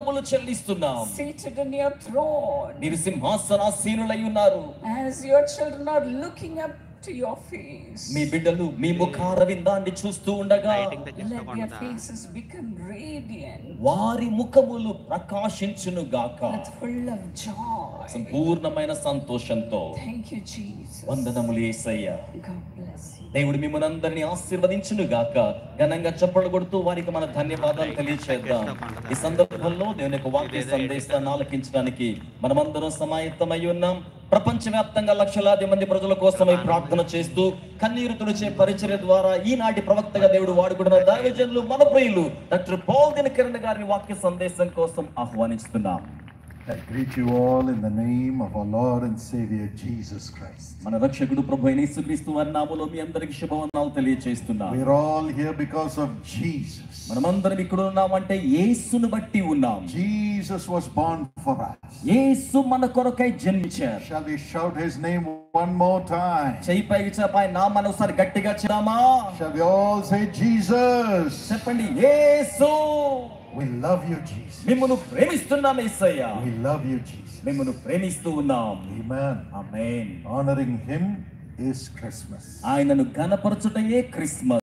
చెల్లిస్తున్నాం. Seated in your throne. మీరు సింహాసనాసీనులై ఉన్నారు. As your children are looking up to your face. మీ బిడ్డలు మీ ముఖార విందాన్ని చూస్తూ ఉండగా Let their faces become radiant. వారి ముఖములు ప్రకాశించును గాక. That's full of joy. సంపూర్ణమైన సంతోషంతో. Thank you, Jesus. వందనములు యేసయ్యా. God bless you. దేవుడు మిమ్మల్ని అందరినీ ఆశీర్వదించును గాక. ఘనంగా చప్పట్లు కొడుతూ వారికి మన ధన్యవాదాలు తెలియచేద్దాం. ఈ సందర్భంలో దేవుని యొక్క వాక్య సందేశాన్ని ఆలకించడానికి మనమందరం సమాయత్తమై ఉన్నాం. ప్రపంచవ్యాప్తంగా లక్షలాది మంది ప్రజల కోసమై ప్రార్థన చేస్తూ కన్నీరు తుడిచే పరిచర్య ద్వారా ఈనాటి ప్రవక్తగా దేవుడు వాడుకున్న దైవజనులు మన ప్రియులు డాక్టర్ పాల్ దినకరణ్ గారిని వాక్య సందేశం కోసం ఆహ్వానిస్తున్నాం. I greet you all in the name of our Lord and Savior Jesus Christ. మన రక్షకుడు ప్రభు అయిన యేసుక్రీస్తు వారి నామములో మీ అందరికీ శుభవందనాలు తెలియజేస్తున్నాం. We are all here because of Jesus. మనమందరం ఇక్కడ ఉన్నామంటే యేసును బట్టి ఉన్నాం. Jesus was born for us. యేసు మన కొరకై జన్మించారు. Shall we shout his name one more time? చెయ్యి పైకి చాపి నామమును ఒకసారి గట్టిగా చెప్దామా? Shall we all say Jesus? చెప్పండి యేసు. We love you, Jesus. మిమ్మును ప్రేమిస్తున్నాం యేసయ్యా. We love you, Jesus. మిమ్మును ప్రేమిస్తూ ఉన్నాం. Amen. Amen. Honoring him is Christmas. ఆయనను ఘనపరచుటయే క్రిస్మస్.